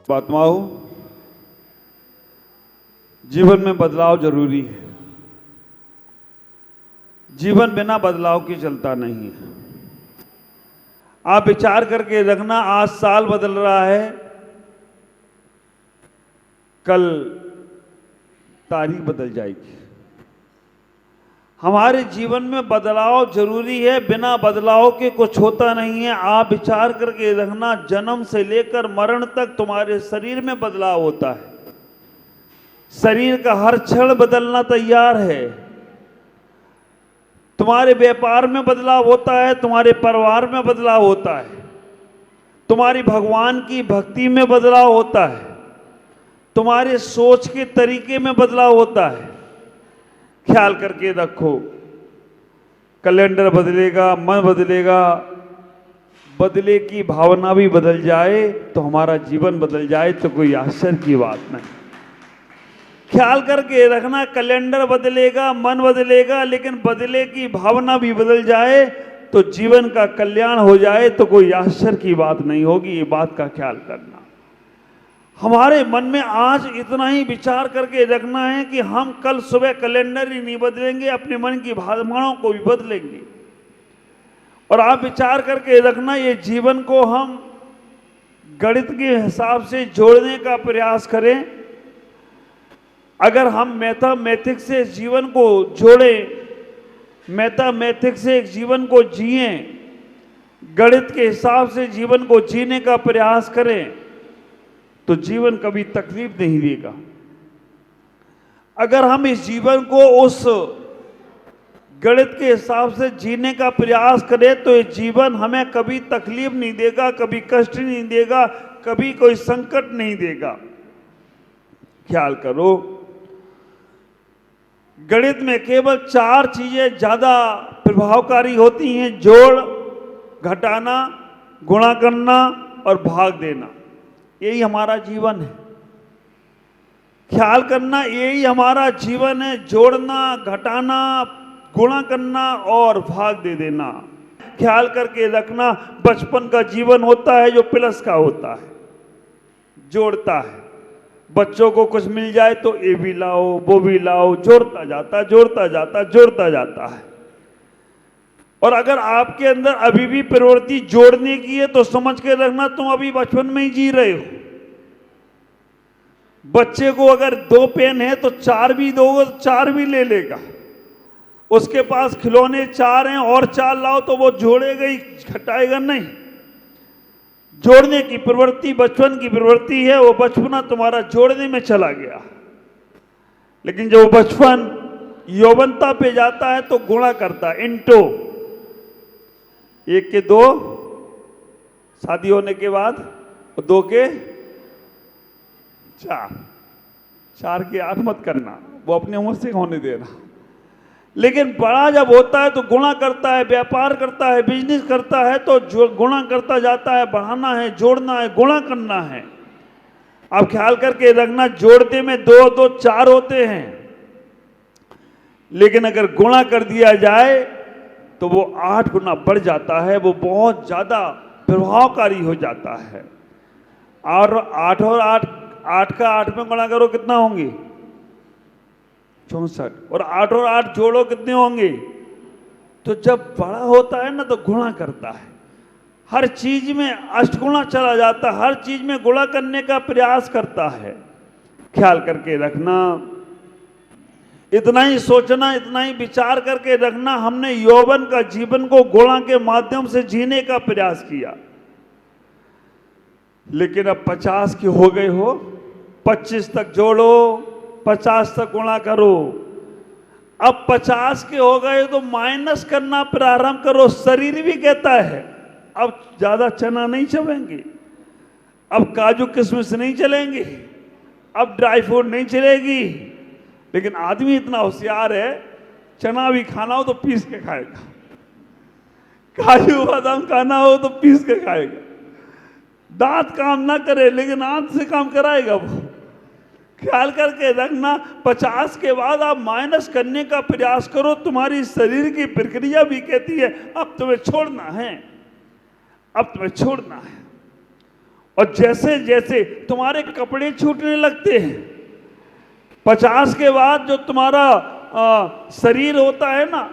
आत्माओं, जीवन में बदलाव जरूरी है। जीवन बिना बदलाव के चलता नहीं है। आप विचार करके रखना, आज साल बदल रहा है, कल तारीख बदल जाएगी। हमारे जीवन में बदलाव जरूरी है, बिना बदलाव के कुछ होता नहीं है। आप विचार करके रखना, जन्म से लेकर मरण तक तुम्हारे शरीर में बदलाव होता है। शरीर का हर क्षण बदलना तैयार है। तुम्हारे व्यापार में बदलाव होता है, तुम्हारे परिवार में बदलाव होता है, तुम्हारी भगवान की भक्ति में बदलाव होता है, तुम्हारे सोच के तरीके में बदलाव होता है। ख्याल करके रखो, कैलेंडर बदलेगा, मन बदलेगा, बदले की भावना भी बदल जाए तो हमारा जीवन बदल जाए तो कोई आश्चर्य की बात नहीं। ख्याल करके रखना, कैलेंडर बदलेगा, मन बदलेगा, लेकिन बदले की भावना भी बदल जाए तो जीवन का कल्याण हो जाए तो कोई आश्चर्य की बात नहीं होगी। ये बात का ख्याल करना। हमारे मन में आज इतना ही विचार करके रखना है कि हम कल सुबह कैलेंडर ही नहीं बदलेंगे, अपने मन की भावनाओं को भी बदलेंगे। और आप विचार करके रखना, ये जीवन को हम गणित के हिसाब से जोड़ने का प्रयास करें। अगर हम मैथमेटिक्स से जीवन को जोड़ें, मैथमेटिक्स से जीवन को जिएं, गणित के हिसाब से जीवन को जीने का प्रयास करें तो जीवन कभी तकलीफ नहीं देगा। अगर हम इस जीवन को उस गणित के हिसाब से जीने का प्रयास करें तो ये जीवन हमें कभी तकलीफ नहीं देगा, कभी कष्ट नहीं देगा, कभी कोई संकट नहीं देगा। ख्याल करो, गणित में केवल 4 चीजें ज्यादा प्रभावकारी होती हैं: जोड़, घटाना, गुणा करना और भाग देना। यही हमारा जीवन है। ख्याल करना, यही हमारा जीवन है, जोड़ना, घटाना, गुणा करना और भाग दे देना। ख्याल करके रखना, बचपन का जीवन होता है जो प्लस का होता है, जोड़ता है। बच्चों को कुछ मिल जाए तो ये भी लाओ, वो भी लाओ, जोड़ता जाता, जोड़ता जाता, जोड़ता जाता है। और अगर आपके अंदर अभी भी प्रवृत्ति जोड़ने की है तो समझ के रखना, तुम अभी बचपन में ही जी रहे हो। बच्चे को अगर 2 पेन है तो 4 भी दोगे तो 4 भी ले लेगा। उसके पास खिलौने 4 हैं और 4 लाओ तो वो जोड़ेगा ही, घटाएगा नहीं। जोड़ने की प्रवृत्ति बचपन की प्रवृत्ति है। वो बचपना तुम्हारा जोड़ने में चला गया, लेकिन जब बचपन यौवनता पे जाता है तो गुणा करता है, इंटो। 1 के 2, शादी होने के बाद 2 के 4, 4 के 8 मत करना, वो अपनी उम्र से होने देना। लेकिन बड़ा जब होता है तो गुणा करता है, व्यापार करता है, बिजनेस करता है तो जो गुणा करता जाता है। बढ़ाना है, जोड़ना है, गुणा करना है। आप ख्याल करके रखना, जोड़ते में 2 2 4 होते हैं, लेकिन अगर गुणा कर दिया जाए तो वो 8 गुना बढ़ जाता है। वो बहुत ज्यादा प्रभावकारी हो जाता है। और 8 और 8 का 8 में गुणा करो, कितना होंगे? 64। और 8 और 8 जोड़ो, कितने होंगे? तो जब बड़ा होता है ना तो गुणा करता है। हर चीज में अष्टगुणा चला जाता है, हर चीज में गुणा करने का प्रयास करता है। ख्याल करके रखना, इतना ही सोचना, इतना ही विचार करके रखना, हमने यौवन का जीवन को गुणा के माध्यम से जीने का प्रयास किया, लेकिन अब 50 के हो गए हो, 25 तक जोड़ो, 50 तक गुणा करो। अब 50 के हो गए तो माइनस करना प्रारंभ करो। शरीर भी कहता है अब ज्यादा चना नहीं चलेंगे, अब काजू किशमिश नहीं चलेंगे, अब ड्राई फ्रूट नहीं चलेगी। लेकिन आदमी इतना होशियार है, चना भी खाना हो तो पीस के खाएगा, काजू बादाम खाना हो तो पीस के खाएगा। दांत काम ना करे लेकिन आंत से काम कराएगा वो। ख्याल करके रखना, 50 के बाद आप माइनस करने का प्रयास करो। तुम्हारी शरीर की प्रक्रिया भी कहती है अब तुम्हें छोड़ना है, अब तुम्हें छोड़ना है। और जैसे जैसे तुम्हारे कपड़े छूटने लगते हैं, 50 के बाद जो तुम्हारा शरीर होता है ना,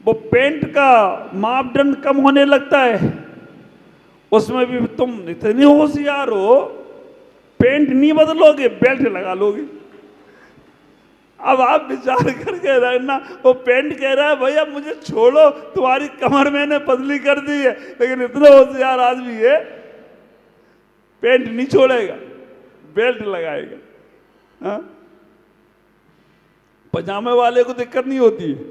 वो पेंट का मापदंड कम होने लगता है। उसमें भी तुम इतने होशियार हो, पेंट नहीं बदलोगे, बेल्ट लगा लोगे। अब आप विचार करके रहना, वो पेंट कह रहा है भैया मुझे छोड़ो, तुम्हारी कमर मैंने पतली कर दी है, लेकिन इतना होशियार आदमी है, पेंट नहीं छोड़ेगा, बेल्ट लगाएगा। हाँ? पजामे वाले को दिक्कत नहीं होती है,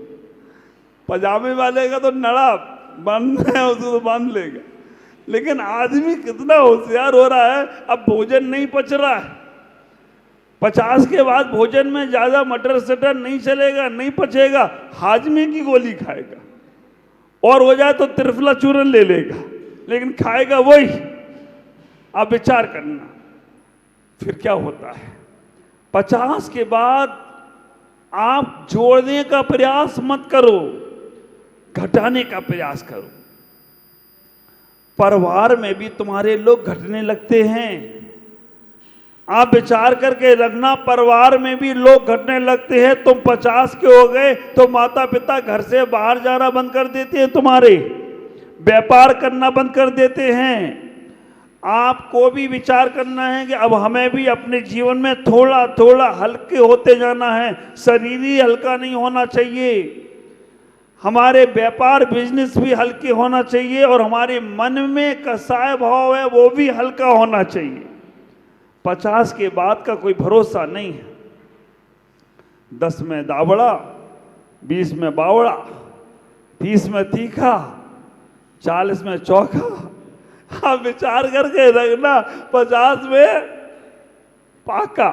पजामे वाले का तो नड़ा बंद है, उसको तो बांध लेगा। लेकिन आदमी कितना होशियार हो रहा है, अब भोजन नहीं पच रहा है, 50 के बाद भोजन में ज्यादा मटर सटर नहीं चलेगा, नहीं पचेगा, हाजमे की गोली खाएगा, और हो जाए तो त्रिफला चूरन ले लेगा, लेकिन खाएगा वही। आप विचार करना फिर क्या होता है। 50 के बाद आप जोड़ने का प्रयास मत करो, घटाने का प्रयास करो। परिवार में भी तुम्हारे लोग घटने लगते हैं। आप विचार करके रखना, परिवार में भी लोग घटने लगते हैं। तुम 50 के हो गए तो माता पिता घर से बाहर जाना बंद कर देते हैं, तुम्हारे व्यापार करना बंद कर देते हैं। आपको भी विचार करना है कि अब हमें भी अपने जीवन में थोड़ा थोड़ा हल्के होते जाना है। शरीर ही हल्का नहीं होना चाहिए, हमारे व्यापार बिजनेस भी हल्के होना चाहिए, और हमारे मन में कसाय भाव है वो भी हल्का होना चाहिए। 50 के बाद का कोई भरोसा नहीं है। 10 में दावड़ा, 20 में बावड़ा, 30 में तीखा, 40 में चौखा। आप विचार करके रखना, 50 में पाका,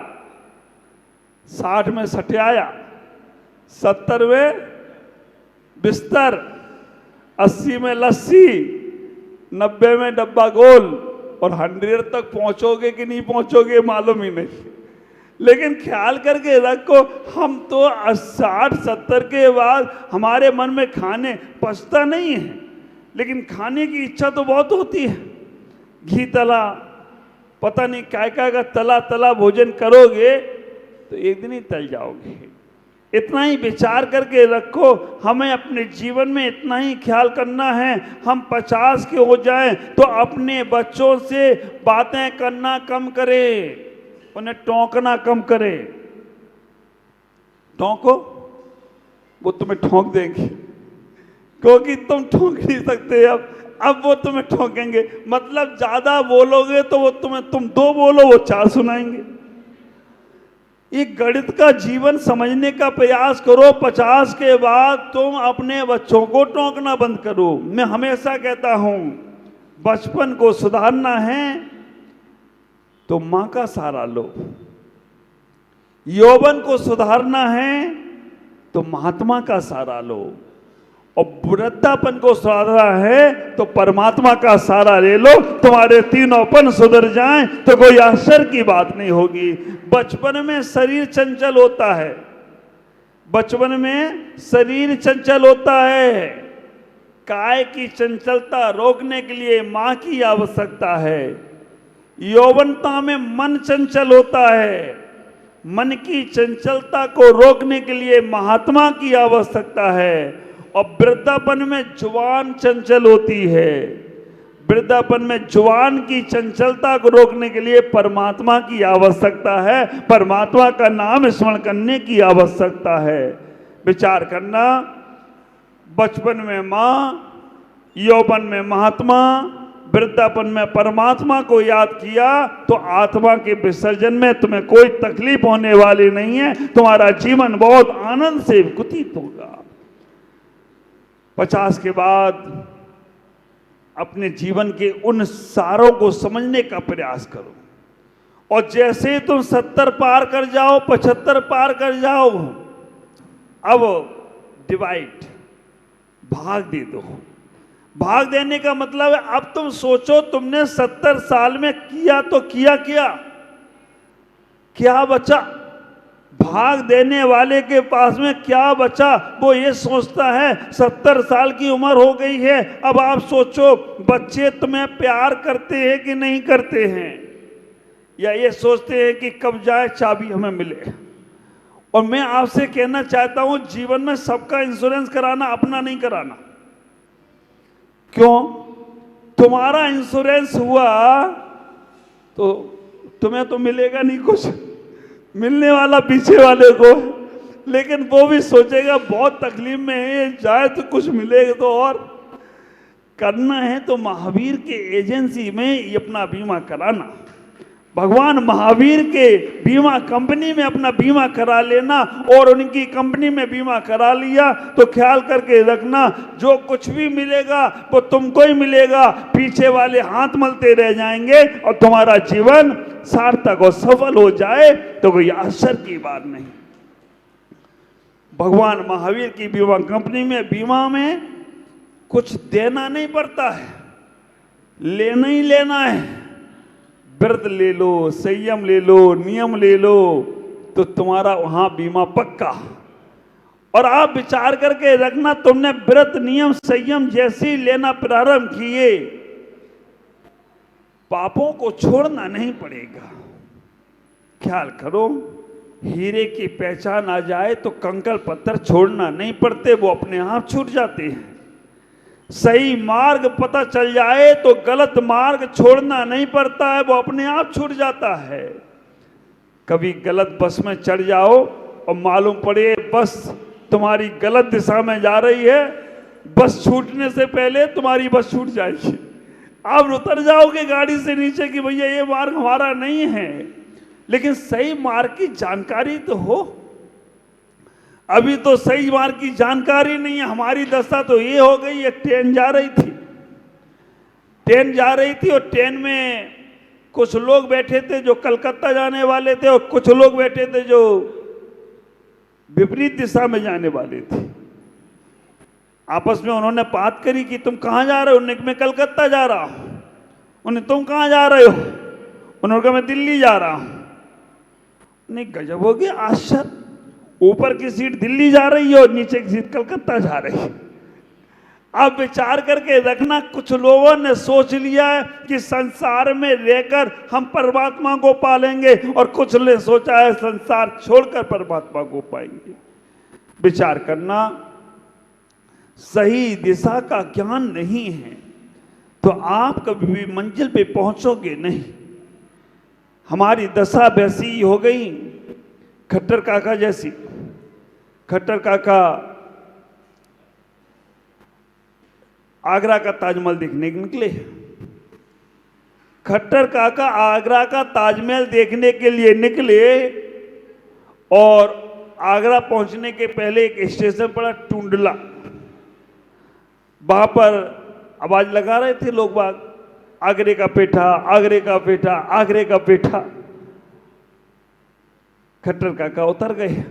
60 में सठियाया, 70 में बिस्तर, 80 में लस्सी, 90 में डब्बा गोल, और 100 तक पहुंचोगे कि नहीं पहुंचोगे मालूम ही नहीं। लेकिन ख्याल करके रखो, हम तो 60-70 के बाद हमारे मन में खाने पचता नहीं है, लेकिन खाने की इच्छा तो बहुत होती है। घी तला, पता नहीं क्या क्या का तला तला भोजन करोगे तो एक दिन ही तल जाओगे। इतना ही विचार करके रखो, हमें अपने जीवन में इतना ही ख्याल करना है। हम 50 के हो जाएं तो अपने बच्चों से बातें करना कम करें, उन्हें टोकना कम करें। टोको, वो तुम्हें ठोक देंगे, क्योंकि तुम ठोक नहीं सकते। अब वो तुम्हें ठोकेंगे, मतलब ज्यादा बोलोगे तो वो तुम 2 बोलो वो 4 सुनाएंगे। एक गणित का जीवन समझने का प्रयास करो। 50 के बाद तुम अपने बच्चों को टोकना बंद करो। मैं हमेशा कहता हूं, बचपन को सुधारना है तो मां का सहारा लो, यौवन को सुधारना है तो महात्मा का सहारा लो, और वृद्धापन को सुधारना है तो परमात्मा का सहारा ले लो। तुम्हारे तीनोंपन सुधर जाएं तो कोई आश्चर्य की बात नहीं होगी। बचपन में शरीर चंचल होता है, बचपन में शरीर चंचल होता है। काय की चंचलता रोकने के लिए मां की आवश्यकता है। यौवनता में मन चंचल होता है, मन की चंचलता को रोकने के लिए महात्मा की आवश्यकता है। और वृद्धापन में जुबान चंचल होती है, वृद्धापन में जुबान की चंचलता को रोकने के लिए परमात्मा की आवश्यकता है, परमात्मा का नाम स्मरण करने की आवश्यकता है। विचार करना, बचपन में मां, यौवन में महात्मा, वृद्धापन में परमात्मा को याद किया तो आत्मा के विसर्जन में तुम्हें कोई तकलीफ होने वाली नहीं है। तुम्हारा जीवन बहुत आनंद से व्यतीत होगा। 50 के बाद अपने जीवन के उन सारों को समझने का प्रयास करो, और जैसे तुम 70 पार कर जाओ, 75 पार कर जाओ, अब डिवाइड, भाग दे दो। भाग देने का मतलब है, अब तुम सोचो तुमने 70 साल में किया तो किया क्या, क्या बचा? भाग देने वाले के पास में क्या बचा, वो ये सोचता है 70 साल की उम्र हो गई है। अब आप सोचो, बच्चे तुम्हें प्यार करते हैं कि नहीं करते हैं, या ये सोचते हैं कि कब जाए चाबी हमें मिले। और मैं आपसे कहना चाहता हूं, जीवन में सबका इंश्योरेंस कराना, अपना नहीं कराना। क्यों? तुम्हारा इंश्योरेंस हुआ तो तुम्हें तो मिलेगा नहीं कुछ, मिलने वाला पीछे वाले को, लेकिन वो भी सोचेगा बहुत तकलीफ में है, जाए तो कुछ मिलेगा। तो और करना है तो महावीर के एजेंसी में ये अपना बीमा कराना, भगवान महावीर के बीमा कंपनी में अपना बीमा करा लेना। और उनकी कंपनी में बीमा करा लिया तो ख्याल करके रखना, जो कुछ भी मिलेगा वो तुमको ही मिलेगा, पीछे वाले हाथ मलते रह जाएंगे और तुम्हारा जीवन सार्थक और सफल हो जाए तो कोई आश्चर्य की बात नहीं। भगवान महावीर की बीमा कंपनी में, बीमा में कुछ देना नहीं पड़ता है, लेना ही लेना है। व्रत ले लो, संयम ले लो, नियम ले लो, तो तुम्हारा वहां बीमा पक्का। और आप विचार करके रखना, तुमने व्रत नियम संयम जैसे ही लेना प्रारंभ किए, पापों को छोड़ना नहीं पड़ेगा। ख्याल करो, हीरे की पहचान आ जाए तो कंकड़ पत्थर छोड़ना नहीं पड़ते, वो अपने आप छूट जाते हैं। सही मार्ग पता चल जाए तो गलत मार्ग छोड़ना नहीं पड़ता है, वो अपने आप छूट जाता है। कभी गलत बस में चढ़ जाओ और मालूम पड़े बस तुम्हारी गलत दिशा में जा रही है, बस छूटने से पहले तुम्हारी बस छूट जाएगी। आप उतर जाओगे गाड़ी से नीचे कि भैया ये मार्ग हमारा नहीं है, लेकिन सही मार्ग की जानकारी तो हो। अभी तो सही मार्ग की जानकारी नहीं है। हमारी दशा तो ये हो गई है, ट्रेन जा रही थी और ट्रेन में कुछ लोग बैठे थे जो कलकत्ता जाने वाले थे और कुछ लोग बैठे थे जो विपरीत दिशा में जाने वाले थे। आपस में उन्होंने बात करी कि तुम कहाँ जा रहे हो? उन्होंने मैं कलकत्ता जा रहा हूं। उन्हें तुम कहाँ जा रहे हो? उन्होंने कहा मैं दिल्ली जा रहा हूं। नहीं, गजब हो गया, आश्चर्य। ऊपर की सीट दिल्ली जा रही है और नीचे की सीट कलकत्ता जा रही है। अब विचार करके रखना, कुछ लोगों ने सोच लिया है कि संसार में रहकर हम परमात्मा को पालेंगे, और कुछ ने सोचा है संसार छोड़कर परमात्मा को पाएंगे। विचार करना, सही दिशा का ज्ञान नहीं है तो आप कभी भी मंजिल पे पहुंचोगे नहीं। हमारी दशा वैसी हो गई खट्टर काका जैसी। खट्टर काका आगरा का ताजमहल देखने निकले। खट्टर काका आगरा का ताजमहल देखने के लिए निकले और आगरा पहुंचने के पहले एक स्टेशन पड़ा टुंडला। वहां पर आवाज लगा रहे थे लोग बाग, आगरे का पेठा, आगरे का पेठा, आगरे का पेठा। खट्टर काका उतर गए,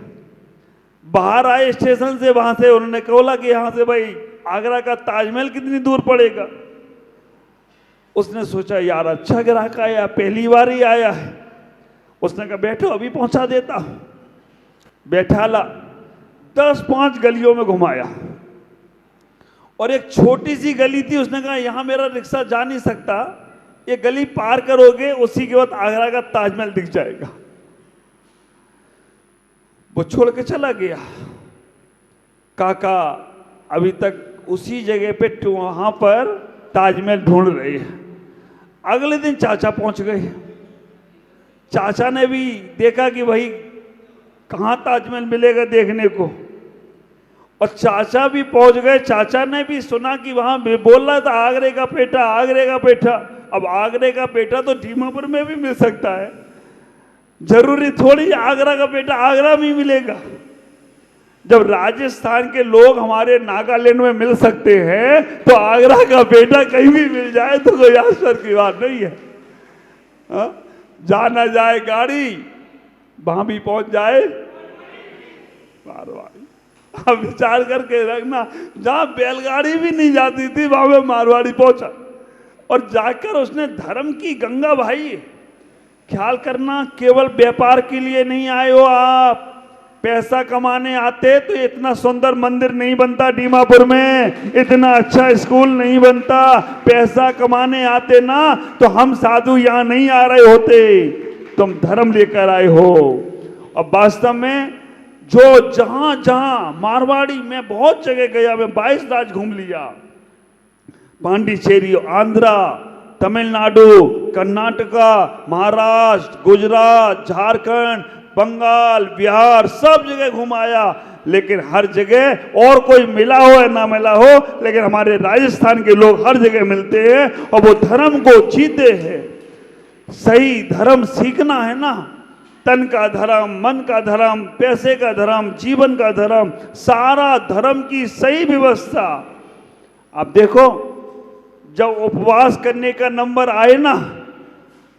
बाहर आए स्टेशन से। वहां से उन्होंने कहा कि यहां से भाई आगरा का ताजमहल कितनी दूर पड़ेगा। उसने सोचा यार अच्छा ग्राहक आया, पहली बार ही आया है। उसने कहा बैठो अभी पहुंचा देता हूं। बैठा ला, 10-5 गलियों में घुमाया और एक छोटी सी गली थी। उसने कहा यहां मेरा रिक्शा जा नहीं सकता, ये गली पार करोगे उसी के बाद आगरा का ताजमहल दिख जाएगा। वो छोड़ के चला गया। काका अभी तक उसी जगह पे वहां पर ताजमहल ढूंढ रहे हैं। अगले दिन चाचा पहुंच गए। चाचा ने भी देखा कि भाई कहां ताजमहल मिलेगा देखने को, और चाचा भी पहुंच गए। चाचा ने भी सुना कि वहां बोल रहा था आगरे का पेठा, आगरे का पेठा। अब आगरे का पेठा तो दीमापुर में भी मिल सकता है, जरूरी थोड़ी आगरा का पेठा आगरा में ही मिलेगा। जब राजस्थान के लोग हमारे नागालैंड में मिल सकते हैं तो आगरा का पेठा कहीं भी मिल जाए तो कोई आश्चर्य की बात नहीं है। जा ना जाए गाड़ी, वहां भी पहुंच जाए मारवाड़ी। अब विचार करके रखना, जहां बैलगाड़ी भी नहीं जाती थी वहां पे मारवाड़ी पहुंचा और जाकर उसने धर्म की गंगा बहाई। ख्याल करना, केवल व्यापार के लिए नहीं आए हो आप, पैसा कमाने आते तो इतना सुंदर मंदिर नहीं बनता दीमापुर में, इतना अच्छा स्कूल नहीं बनता। पैसा कमाने आते ना तो हम साधु यहाँ नहीं आ रहे होते, तुम धर्म लेकर आए हो। और वास्तव में जो जहां जहां मारवाड़ी में बहुत जगह गया, मैं 22 राज्य घूम लिया, पांडिचेरी, आंध्रा, तमिलनाडु, कर्नाटका, महाराष्ट्र, गुजरात, झारखंड, बंगाल, बिहार, सब जगह घुमाया, लेकिन हर जगह और कोई मिला हो या ना मिला हो, लेकिन हमारे राजस्थान के लोग हर जगह मिलते हैं और वो धर्म को जीते हैं। सही धर्म सीखना है ना, तन का धर्म, मन का धर्म, पैसे का धर्म, जीवन का धर्म, सारा धर्म की सही व्यवस्था। अब देखो, जब उपवास करने का नंबर आए ना,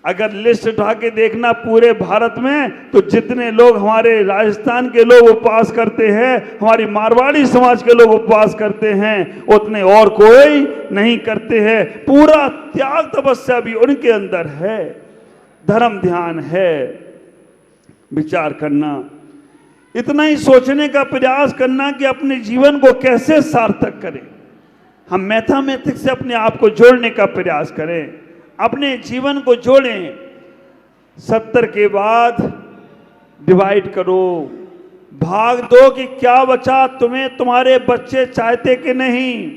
अगर लिस्ट उठा के देखना पूरे भारत में, तो जितने लोग हमारे राजस्थान के लोग उपवास करते हैं, हमारी मारवाड़ी समाज के लोग उपवास करते हैं, उतने और कोई नहीं करते हैं। पूरा त्याग तपस्या भी उनके अंदर है, धर्म ध्यान है। विचार करना, इतना ही सोचने का प्रयास करना कि अपने जीवन को कैसे सार्थक करें। हम मैथमेटिक्स से अपने आप को जोड़ने का प्रयास करें, अपने जीवन को जोड़ें। 70 के बाद डिवाइड करो, भाग दो कि क्या बचा तुम्हें, तुम्हारे बच्चे चाहते कि नहीं,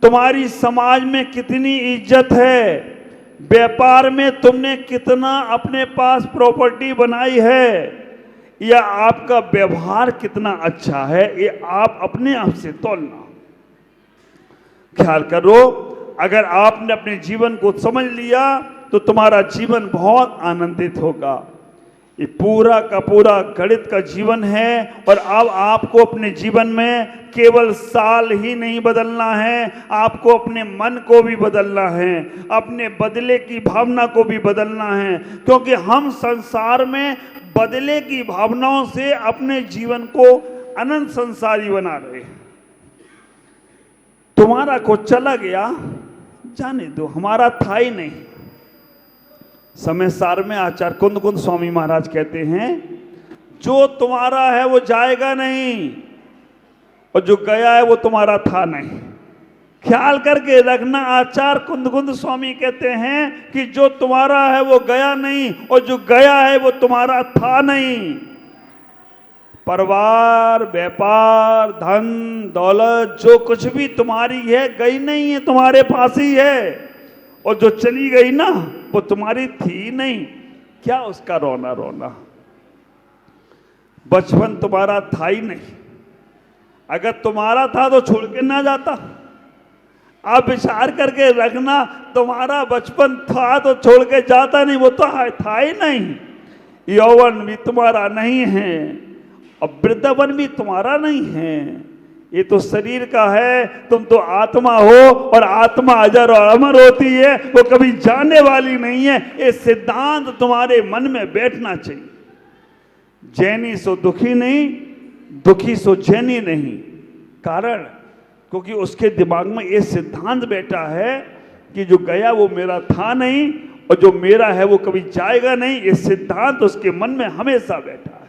तुम्हारी समाज में कितनी इज्जत है, व्यापार में तुमने कितना अपने पास प्रॉपर्टी बनाई है, या आपका व्यवहार कितना अच्छा है, ये आप अपने आप से तोलना। ख्याल करो, अगर आपने अपने जीवन को समझ लिया तो तुम्हारा जीवन बहुत आनंदित होगा। ये पूरा का पूरा गणित का जीवन है, और अब आपको अपने जीवन में केवल साल ही नहीं बदलना है, आपको अपने मन को भी बदलना है, अपने बदले की भावना को भी बदलना है, क्योंकि हम संसार में बदले की भावनाओं से अपने जीवन को अनंत संसारी बना रहे हैं। तुम्हारा को चला गया, जाने दो, हमारा था ही नहीं। समय सार में आचार्य कुंद कुंद स्वामी महाराज कहते हैं, जो तुम्हारा है वो जाएगा नहीं, और जो गया है वो तुम्हारा था नहीं। ख्याल करके रखना, आचार्य कुंद कुंद स्वामी कहते हैं कि जो तुम्हारा है वो गया नहीं, और जो गया है वो तुम्हारा था नहीं। परिवार, व्यापार, धन दौलत, जो कुछ भी तुम्हारी है, गई नहीं है, तुम्हारे पास ही है, और जो चली गई ना वो तुम्हारी थी नहीं। क्या उसका रोना रोना, बचपन तुम्हारा था ही नहीं। अगर तुम्हारा था तो छोड़ के ना जाता। आप विचार करके रखना, तुम्हारा बचपन था तो छोड़ के जाता नहीं, वो तो था ही नहीं। यौवन भी तुम्हारा नहीं है, और वृद्धावन भी तुम्हारा नहीं है, ये तो शरीर का है। तुम तो आत्मा हो, और आत्मा अजर और अमर होती है, वो कभी जाने वाली नहीं है। ये सिद्धांत तुम्हारे मन में बैठना चाहिए। जैनी सो दुखी नहीं, दुखी सो जैनी नहीं। कारण, क्योंकि उसके दिमाग में ये सिद्धांत बैठा है कि जो गया वो मेरा था नहीं, और जो मेरा है वो कभी जाएगा नहीं। ये सिद्धांत उसके मन में हमेशा बैठा है।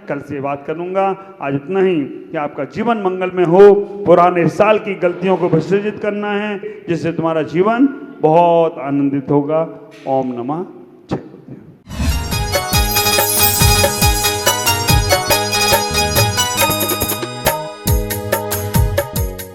कल से बात करूंगा, आज इतना ही कि आपका जीवन मंगल में हो। पुराने साल की गलतियों को विसर्जित करना है, जिससे तुम्हारा जीवन बहुत आनंदित होगा। ओम नमः